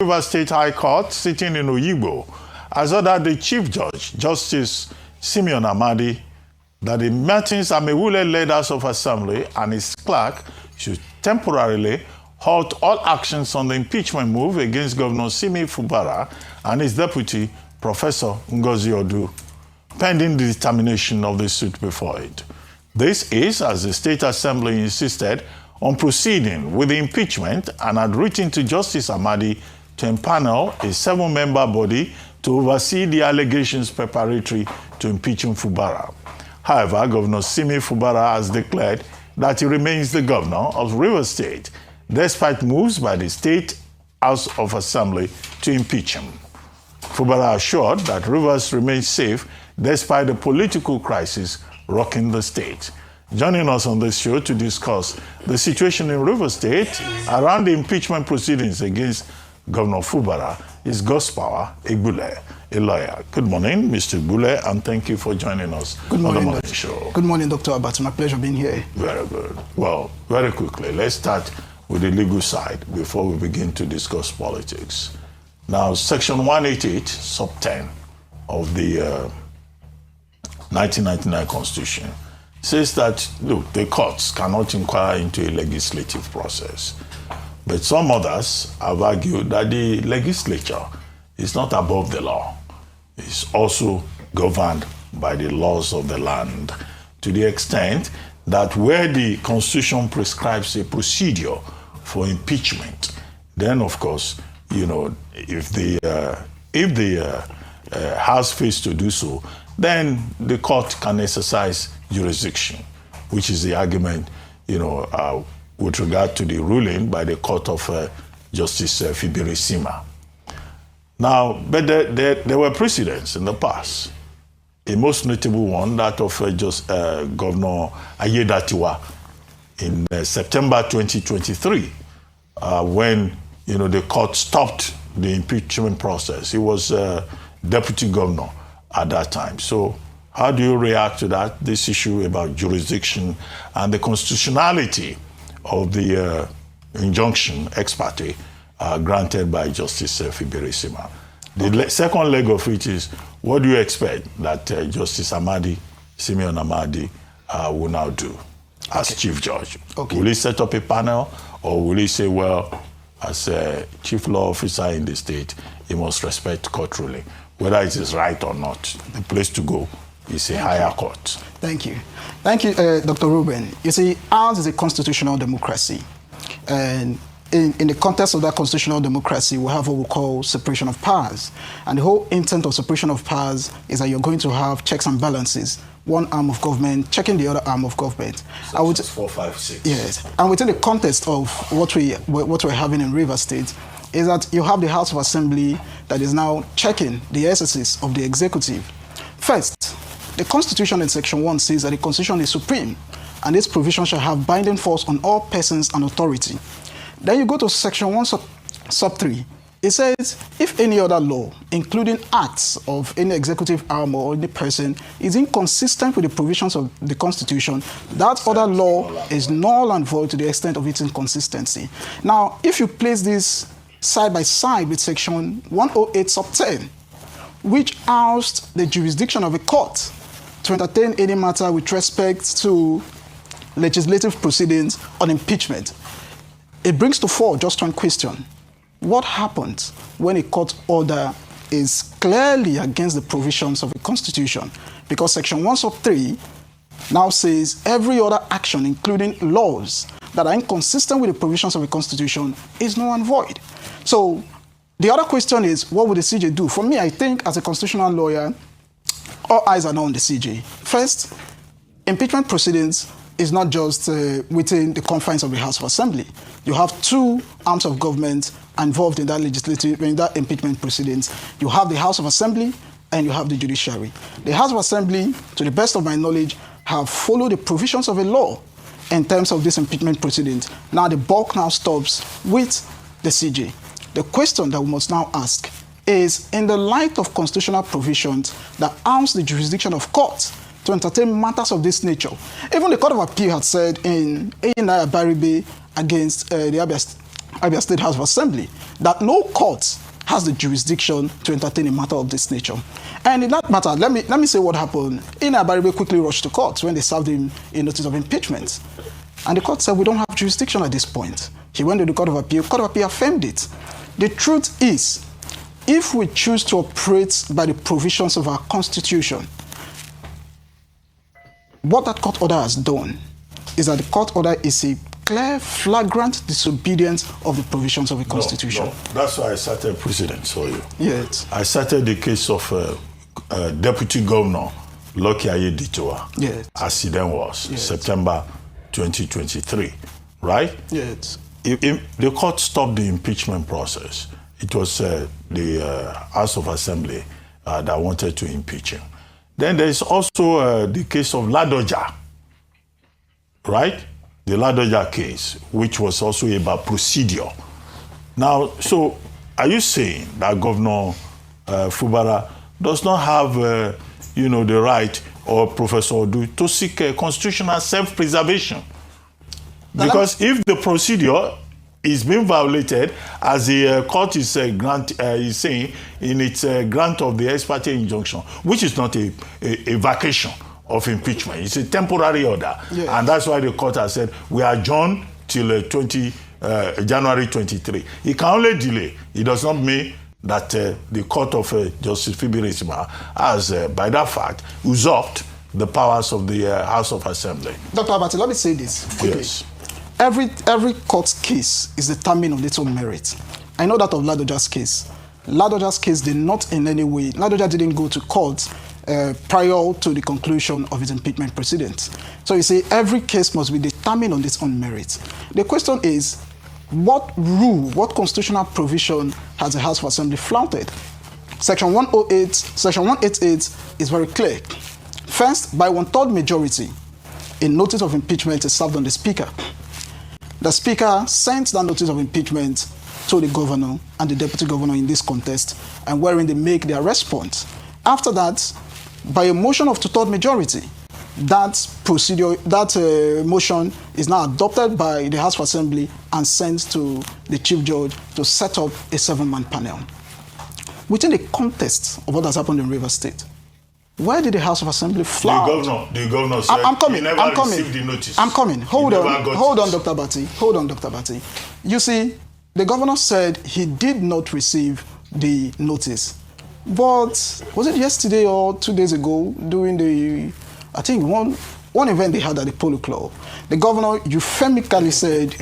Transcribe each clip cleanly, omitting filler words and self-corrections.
Rivers State High Court, sitting in Egbule, has ordered the Chief Judge, Justice C0nfr0nts, that the Martins Egbule-led House of Assembly and his clerk should temporarily halt all actions on the impeachment move against Governor Simi Fubara and his deputy, Professor Ngozi Odu, pending the determination of the suit before it. This is as the State Assembly insisted on proceeding with the impeachment and had written to Justice Amadi to empanel a 7-member body to oversee the allegations preparatory to impeaching Fubara. However, Governor Simi Fubara has declared that he remains the governor of Rivers State, despite moves by the State House of Assembly to impeach him. Fubara assured that Rivers remains safe despite the political crisis rocking the state. Joining us on this show to discuss the situation in Rivers State around the impeachment proceedings against Governor Fubara is Gospower Egbule, a lawyer. Good morning, Mr. Egbule, and thank you for joining us on the morning show. Good morning, Dr. Abbott. My pleasure being here. Very good. Well, very quickly, let's start with the legal side before we begin to discuss politics. Now, Section 188, Sub 10 of the 1999 Constitution says that, look, the courts cannot inquire into a legislative process. But some others have argued that the legislature is not above the law. It's also governed by the laws of the land, to the extent that where the Constitution prescribes a procedure for impeachment, then, of course, you know, if the House fails to do so, then the court can exercise jurisdiction, which is the argument, you know, with regard to the ruling by the court of Justice Fibirisima. Now, but there were precedents in the past. A most notable one, that of Governor Ayedatiwa in September 2023, when, you know, the court stopped the impeachment process. He was deputy governor at that time. So how do you react to that, this issue about jurisdiction and the constitutionality of the injunction ex parte granted by Justice Fibirisima? The second leg of it is, what do you expect that Justice Amadi, Simeon Amadi, will now do as Chief Judge? Will he set up a panel, or will he say, well, as a chief law officer in the state, he must respect court ruling? Whether it is right or not, the place to go is a higher court. Thank you. Thank you, Dr. Ruben. You see, ours is a constitutional democracy. And in the context of that constitutional democracy, we have what we call separation of powers. And the whole intent of separation of powers is that you're going to have checks and balances, one arm of government checking the other arm of government. I would 4, 5, 6. Yes. And within the context of what we're having in Rivers State, is that you have the House of Assembly that is now checking the exercise of the executive. First, the Constitution in Section 1 says that the Constitution is supreme, and this provision shall have binding force on all persons and authority. Then you go to Section 1 sub 3. It says, if any other law, including acts of any executive arm or any person, is inconsistent with the provisions of the Constitution, that other law is null and void to the extent of its inconsistency. Now, if you place this side by side with Section 108 sub 10, which ousted the jurisdiction of a court to entertain any matter with respect to legislative proceedings on impeachment, it brings to fore just one question. What happens when a court order is clearly against the provisions of a constitution? Because Section 1 sub 3 now says every other action, including laws that are inconsistent with the provisions of a constitution, is null and void. So the other question is, what would the CJ do? For me, I think as a constitutional lawyer, all eyes are now on the CJ. First, impeachment proceedings is not just within the confines of the House of Assembly. You have two arms of government involved in that impeachment proceedings. You have the House of Assembly and you have the judiciary. The House of Assembly, to the best of my knowledge, have followed the provisions of a law in terms of this impeachment proceedings. Now the bulk now stops with the CJ. The question that we must now ask is, in the light of constitutional provisions that arms the jurisdiction of courts to entertain matters of this nature, even the Court of Appeal had said in Baribe against the Abia Abia State House of Assembly, that no court has the jurisdiction to entertain a matter of this nature. And in that matter, let me say what happened. Ina Abaribe quickly rushed to court when they served him a notice of impeachment. And the court said, we don't have jurisdiction at this point. He went to the Court of Appeal. Court of Appeal affirmed it. The truth is, if we choose to operate by the provisions of our Constitution, what that court order has done is that the court order is a clear, flagrant disobedience of the provisions of the Constitution. No, that's why I started precedents for you. Yes. I started the case of Deputy Governor Lucky Ayeditoa, yes, as he then was, yes, September 2023, right? Yes. The court stopped the impeachment process. It was the House of Assembly that wanted to impeach him. Then there's also the case of Ladoja, right? The Ladoja case, which was also about procedure. Now, so are you saying that Governor Fubara does not have, the right, or Professor Odu, to seek constitutional self-preservation? Because if the procedure is being violated, as the court is saying in its grant of the ex parte injunction, which is not a vacation of impeachment, it's a temporary order, yes, and that's why the court has said we adjourn till January 23. It can only delay. It does not mean that the court of Justice Fibirisima has, by that fact, usurped the powers of the House of Assembly. Dr. Abati, let me say this quickly. Yes. Every court case is determined on its own merit. I know that of Ladoja's case. Ladoja's case did not in any way, Ladoja didn't go to court prior to the conclusion of his impeachment proceedings. So you see, every case must be determined on its own merit. The question is, what rule, what constitutional provision has the House of Assembly flouted? Section 108, Section 188 is very clear. First, by 1/3 majority, a notice of impeachment is served on the Speaker. The Speaker sends that notice of impeachment to the governor and the deputy governor in this contest, and wherein they make their response. After that, by a motion of 2/3 majority, that procedure, that motion is now adopted by the House of Assembly and sent to the Chief Judge to set up a 7-man panel. Within the context of what has happened in Rivers State, where did the House of Assembly flout? The governor said he never received the notice. I'm coming. Hold on, Dr. Bati. Hold on, Dr. Bati. You see, the governor said he did not receive the notice. But was it yesterday or 2 days ago during the, I think, one event they had at the Polo Club, the governor euphemistically said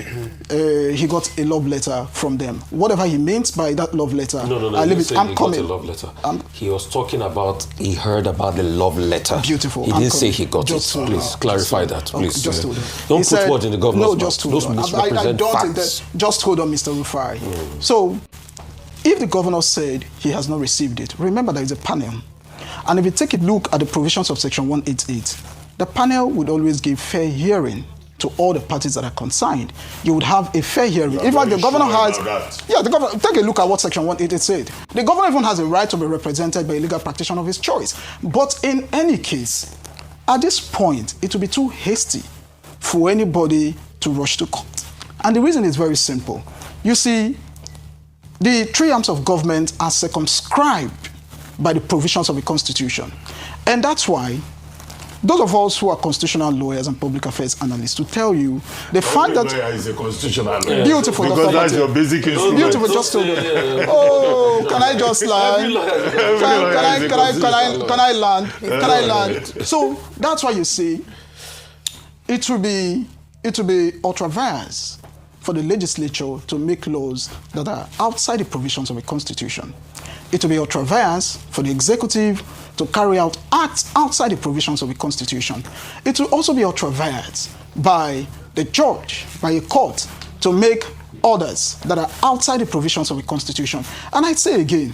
he got a love letter from them. Whatever he means by that love letter, No, I leave he it. said he got a love letter. He was talking about, he heard about the love letter. Beautiful. He didn't say he got it. Please clarify that, please. Just hold on. Don't put words in the governor's mouth. Just hold on. Misrepresent facts. Just hold on, Mr. Rufai. So, if the governor said he has not received it, remember there is a panel. And if you take a look at the provisions of Section 188, the panel would always give fair hearing to all the parties that are concerned. You would have a fair hearing. In fact, the governor has... Yeah, the governor... Take a look at what Section 188 said. The governor even has a right to be represented by a legal practitioner of his choice. But in any case, at this point, it will be too hasty for anybody to rush to court. And the reason is very simple. You see, the 3 arms of government are circumscribed by the provisions of the Constitution. And that's why those of us who are constitutional lawyers and public affairs analysts to tell you, they find that... lawyer is a constitutional lawyer. Beautiful. Because that's your basic instrument. Beautiful, just hold on. Oh, can I just land? Can I land? Can I land? So that's why you see, it will be ultra-vires for the legislature to make laws that are outside the provisions of the Constitution. It will be ultra-vires for the executive to carry out acts outside the provisions of the Constitution. It will also be ultra-vires by the judge, by a court, to make orders that are outside the provisions of the Constitution. And I say again,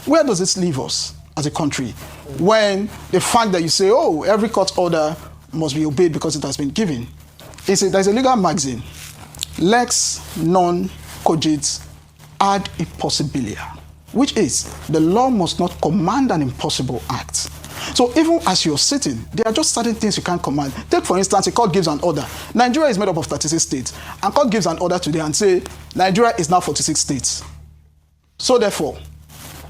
where does this leave us as a country when the fact that you say, oh, every court order must be obeyed because it has been given? There's a legal magazine, lex non cogit ad impossibilia, which is the law must not command an impossible act. So even as you're sitting, there are just certain things you can't command. Take, for instance, a court gives an order. Nigeria is made up of 36 states. And court gives an order today and say, Nigeria is now 46 states. So therefore,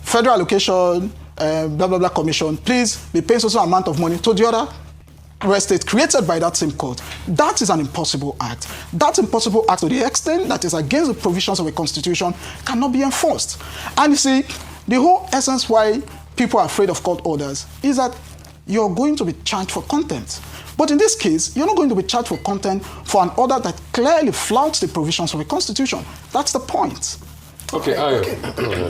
federal allocation, blah, blah, blah commission, please be paying so amount of money to the other state created by that same court. That is an impossible act. That impossible act, to the extent that is against the provisions of a constitution, cannot be enforced. And you see, the whole essence why people are afraid of court orders is that you're going to be charged for contempt. But in this case, you're not going to be charged for contempt for an order that clearly flouts the provisions of a constitution. That's the point. Okay.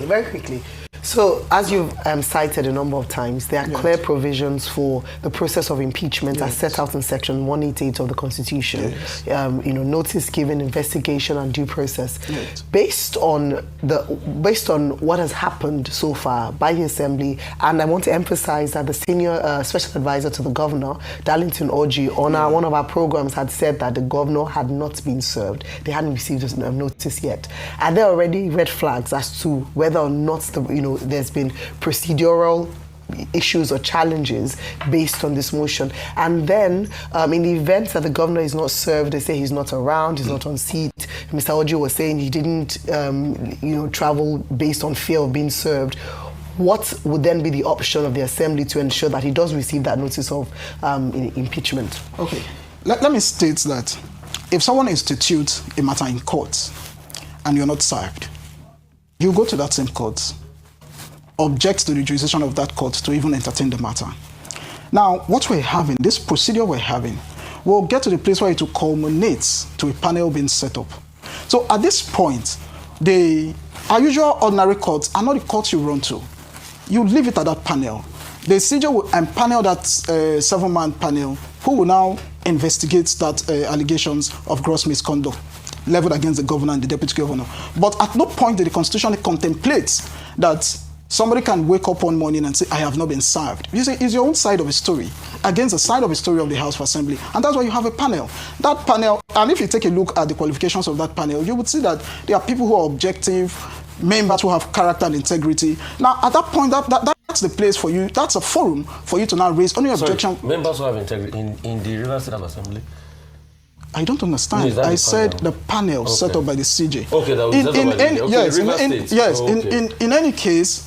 Very quickly. So, as you've cited a number of times, there are clear provisions for the process of impeachment as set out in Section 188 of the Constitution. Notice given, investigation, and due process. Based on what has happened so far by the Assembly, and I want to emphasize that the senior special advisor to the governor, Darlington Orji, on one of our programs had said that the governor had not been served. They hadn't received a notice yet. Are there already red flags as to whether or not there's been procedural issues or challenges based on this motion? And then in the event that the governor is not served, they say he's not around, he's not on seat. Mr. Ojo was saying he didn't travel based on fear of being served. What would then be the option of the Assembly to ensure that he does receive that notice of impeachment? Okay, let me state that if someone institutes a matter in court and you're not served, you go to that same court, object to the jurisdiction of that court to even entertain the matter. Now, what we're having, this procedure we're having, will get to the place where it will culminate to a panel being set up. So at this point, our usual ordinary courts are not the courts you run to. You leave it at that panel. The CJ will empanel that 7-man panel who will now investigate that allegations of gross misconduct leveled against the governor and the deputy governor. But at no point did the Constitution contemplate that somebody can wake up one morning and say, I have not been served. You say, it's your own side of a story against the side of a story of the House of Assembly. And that's why you have a panel. That panel, and if you take a look at the qualifications of that panel, you would see that there are people who are objective, members who have character and integrity. Now, at that point, that's the place for you, that's a forum for you to now raise only objection. Members who have integrity in the River State Assembly? I don't understand. I said the panel set up by the CJ. Okay, that was set up by the CJ. Yes, in any case,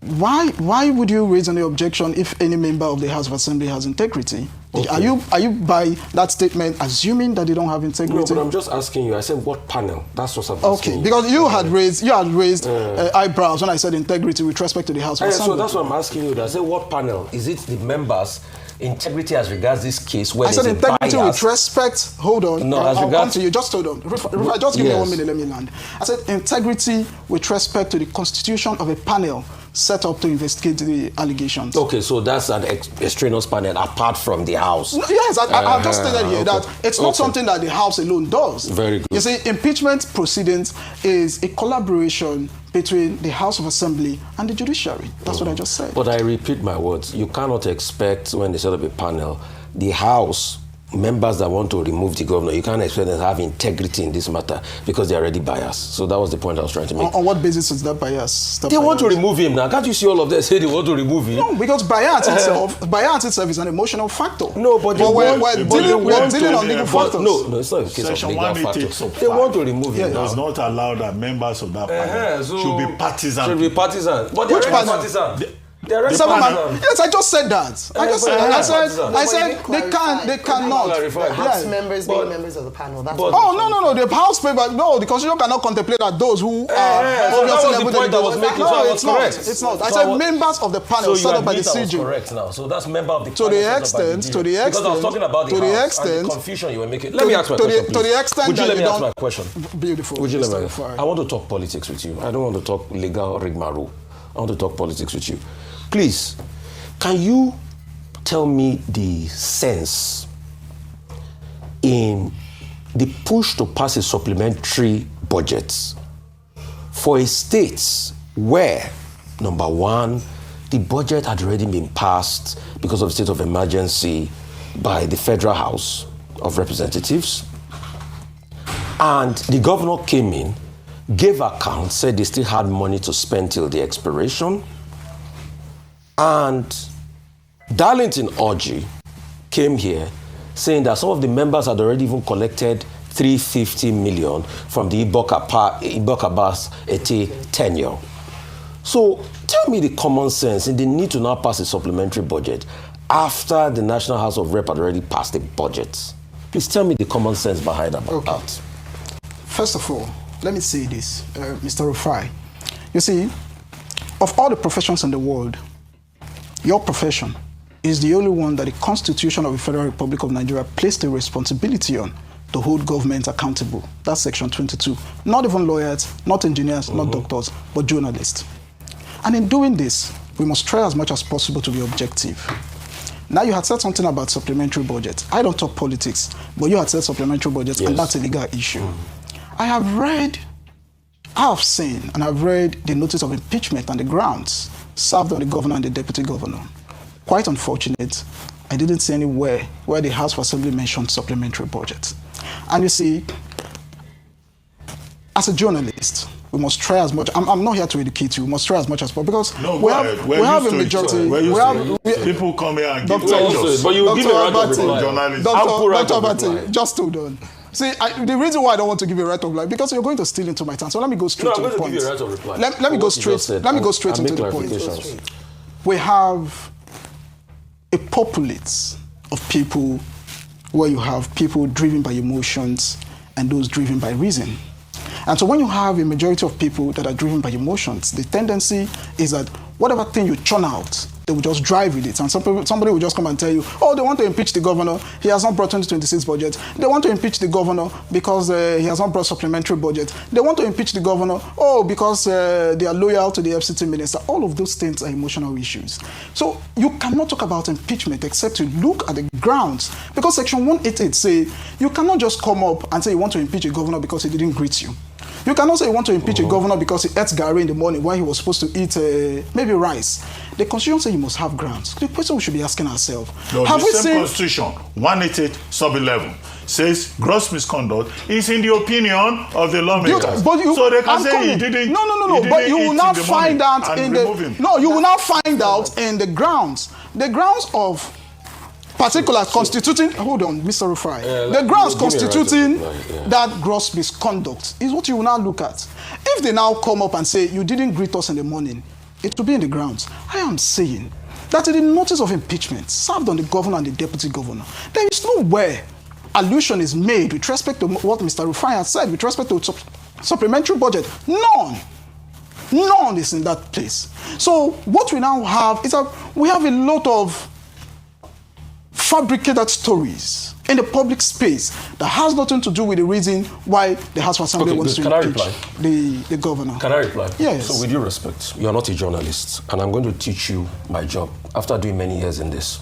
why would you raise any objection if any member of the House of Assembly has integrity? Okay. Are you by that statement assuming that they don't have integrity? No, but I'm just asking you. I said what panel? That's what I'm asking. Okay, because you had raised eyebrows when I said integrity with respect to the House of Assembly. So that's what I'm asking you. I said what panel? Is it the members' integrity as regards this case? Where I said integrity with respect. Hold on. No, I'll come to you. Just hold on. Rufai, just give me 1 minute. Let me land. I said integrity with respect to the constitution of a panel set up to investigate the allegations. Okay, so that's an extraneous panel apart from the House. No, yes, I've just stated here that it's not something that the House alone does. Very good. You see, impeachment proceedings is a collaboration between the House of Assembly and the judiciary. That's what I just said. But I repeat my words. You cannot expect, when they set up a panel, the House members that want to remove the governor, you can't expect them to have integrity in this matter because they're already biased. So that was the point I was trying to make. On what basis is that bias? They want to remove him now. Can't you see all of them say they want to remove him? No, because bias itself is an emotional factor. No, but we're dealing on legal factors. No, it's not a case of legal factors. They want to remove him now. It does not allow that members of that panel should be partisan. But they're already partisan. Yes, I just said that. I said they cannot. House members being members of the panel. That's no. The House member, no, the Constitution cannot contemplate that those who are obviously the point I was making. No, it's not. I said members of the panel set up by the CJ. Correct now. So that's member of the panel. To the extent, because I was talking about the House and the confusion you were making. Let me ask my question, please. To the extent that you don't. Would you let me ask my question? Beautiful. Would you let me? I want to talk politics with you. I don't want to talk legal rigmarole. I want to talk politics with you. Please, can you tell me the sense in the push to pass a supplementary budget for a state where, number one, the budget had already been passed because of state of emergency by the Federal House of Representatives, and the governor came in, gave account, said they still had money to spend till the expiration, and Darlington Orji came here saying that some of the members had already even collected 350 million from the Ibok-Abbas Ete tenure. So tell me the common sense in the need to now pass a supplementary budget after the National House of Rep had already passed the budget. Please tell me the common sense behind that. First of all, let me say this, Mr. Rufai. You see, of all the professions in the world, your profession is the only one that the Constitution of the Federal Republic of Nigeria placed a responsibility on to hold government accountable. That's Section 22. Not even lawyers, not engineers, not doctors, but journalists. And in doing this, we must try as much as possible to be objective. Now, you had said something about supplementary budget. I don't talk politics, but you had said supplementary budget, and that's a legal issue. I have seen and I've read the notice of impeachment and the grounds served on the governor and the deputy governor. Quite unfortunate, I didn't see anywhere where the House of Assembly mentioned supplementary budget. And you see, as a journalist, we must try as much. I'm not here to educate you. We must try as much as possible because we have a majority. People come here and give lectures. But you give a right of reply. Dr. Abate, just hold on. See, the reason why I don't want to give you a right of reply because you're going to steal into my time. So let me go straight to the point. Give you a right of reply. Let me go straight into the point. We have a populace of people where you have people driven by emotions and those driven by reason. And so when you have a majority of people that are driven by emotions, the tendency is that whatever thing you churn out, they will just drive with it. And somebody will just come and tell you, oh, they want to impeach the governor. He has not brought 2026 budget. They want to impeach the governor because he has not brought supplementary budget. They want to impeach the governor, because they are loyal to the FCT minister. All of those things are emotional issues. So you cannot talk about impeachment except to look at the grounds. Because Section 188 says you cannot just come up and say you want to impeach a governor because he didn't greet you. You cannot say you want to impeach a governor because he ate gari in the morning while he was supposed to eat maybe rice. The Constitution says you must have grounds. The question we should be asking ourselves. No, have the same Constitution, 188 sub 11, says gross misconduct is in the opinion of the lawmakers. So they can say he didn't. No. But you will not find out in the. No, you will not find out in the grounds. The grounds of particular constituting, hold on, Mr. Rufai. The grounds constituting that gross misconduct is what you will now look at. If they now come up and say, you didn't greet us in the morning, it will be in the grounds. I am saying that in the notice of impeachment served on the governor and the deputy governor, there is nowhere allusion is made with respect to what Mr. Rufai has said, with respect to supplementary budget. None is in that place. So what we now have is that we have a lot of fabricated stories in the public space that has nothing to do with the reason why the House of Assembly wants to impeach the governor. Can I reply? Yes. So with due respect, you are not a journalist, and I'm going to teach you my job after doing many years in this.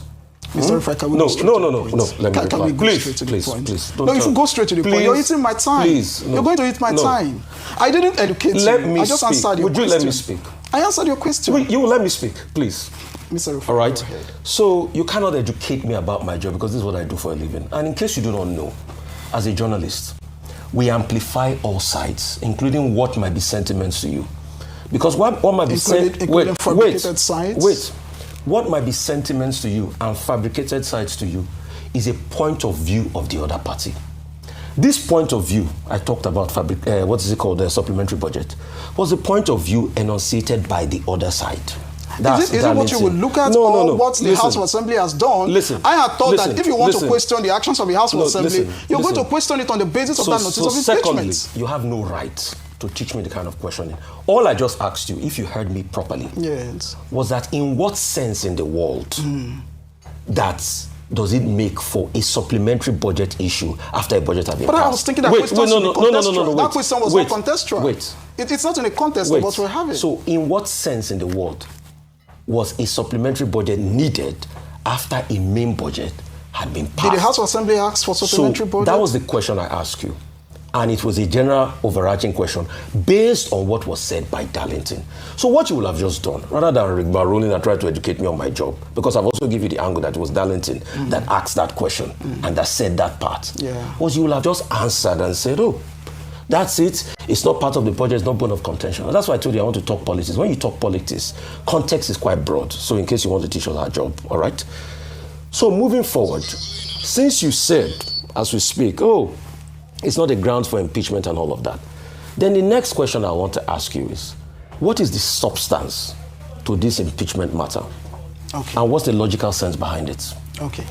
Mr. Rufai, can we No. Let me reply. Please. No, if you go straight to the point, you're eating my time. Please. You're going to eat my time. I didn't educate you. I just answered your question. Would you let me speak? I answered your question. You will let me speak, please. Mr. Rufai, all right. So you cannot educate me about my job because this is what I do for a living. And in case you do not know, as a journalist, we amplify all sides, including what might be sentiments to you. Because what might be what might be sentiments to you and fabricated sides to you is a point of view of the other party. This point of view I talked about, the supplementary budget, was a point of view enunciated by the other side. Is it what you would look at or what the House of Assembly has done? I had thought that if you want to question the actions of the House of Assembly, you're going to question it on the basis of that notice of impeachment. Secondly, you have no right to teach me the kind of questioning. All I just asked you, if you heard me properly, was that in what sense in the world that does it make for a supplementary budget issue after a budget has been passed? But I was thinking that question that question was not contextual. It's not in the context of what we're having. So in what sense in the world was a supplementary budget needed after a main budget had been passed? Did the House of Assembly ask for supplementary budget? That was the question I asked you. And it was a general overarching question based on what was said by Darlington. So what you will have just done, rather than rigmaroling and try to educate me on my job, because I've also given you the angle that it was Darlington that asked that question and that said that part, was you will have just answered and said, That's it. It's not part of the budget. It's not bone of contention. And that's why I told you I want to talk politics. When you talk politics, context is quite broad. So in case you want to teach us our job, all right? So moving forward, since you said, as we speak, oh, it's not a ground for impeachment and all of that, then the next question I want to ask you is, what is the substance to this impeachment matter? Okay. And what's the logical sense behind it? Okay.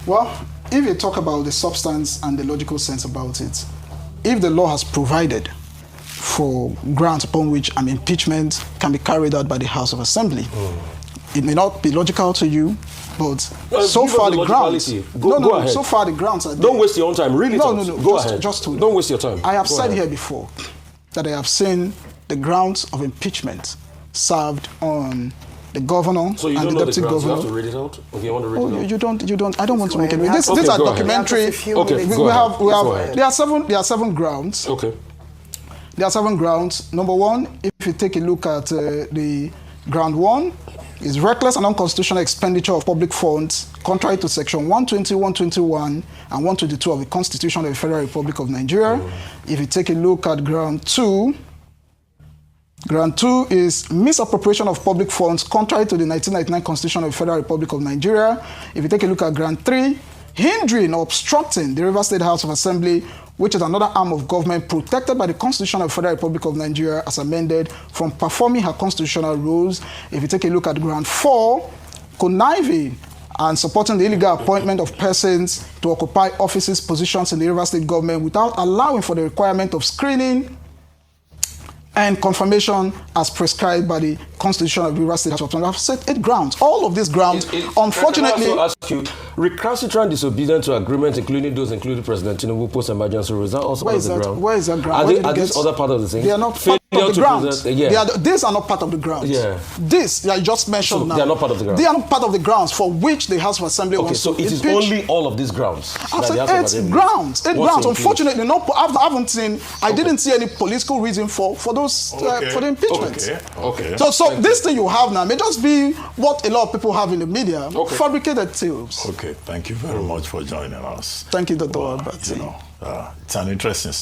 Well, if you talk about the substance and the logical sense about it, if the law has provided for grounds upon which an impeachment can be carried out by the House of Assembly, it may not be logical to you, but so far the grounds. Go ahead. So far the grounds are there. Don't waste your own time. Really, No. Go ahead. Don't waste your time. I have Go said ahead. here before that I have seen the grounds of impeachment served on the governor So you and don't the know deputy the grounds. governor. You have to read it out? Okay, you want to read it out? You don't. I don't want to make it. We have These to- are Okay, go ahead. documentary. Okay, we go ahead. have. Go ahead. There are seven grounds. Okay. There are seven grounds. Number one, if you take a look at the ground one, is reckless and unconstitutional expenditure of public funds, contrary to section 120, 121, and 122 of the Constitution of the Federal Republic of Nigeria. If you take a look at ground two is misappropriation of public funds, contrary to the 1999 Constitution of the Federal Republic of Nigeria. If you take a look at ground three, hindering or obstructing the Rivers State House of Assembly, which is another arm of government protected by the Constitution of the Federal Republic of Nigeria as amended, from performing her constitutional roles. If you take a look at ground four, conniving and supporting the illegal appointment of persons to occupy offices, positions in the Rivers State government without allowing for the requirement of screening and confirmation as prescribed by the Constitution of the Rivers State House of Assembly. I've said 8 grounds. All of these grounds, unfortunately... Can I also ask you, recalcitrant disobedience to agreement, including those including President Tinubu post-emergency rules, is that also part of the ground? Where is that ground? Are these other part of the thing? They are not Failure part of the to grounds. present, yeah. These are not part of the grounds. Yeah. This, that you just mentioned So now. they are not part of the grounds. They are not part of the grounds for which the House of Assembly Okay, wants so to it is impeach. only all of these grounds. I've that said the House of 8 Assembly grounds. 8 wants grounds. to include. Unfortunately, I haven't seen. I didn't see any political reason for those for the impeachment. Okay. So this thing you have now may just be what a lot of people have in the media, fabricated tales. Okay, thank you very much for joining us. Thank you, Dr. Well, Albert. it's an interesting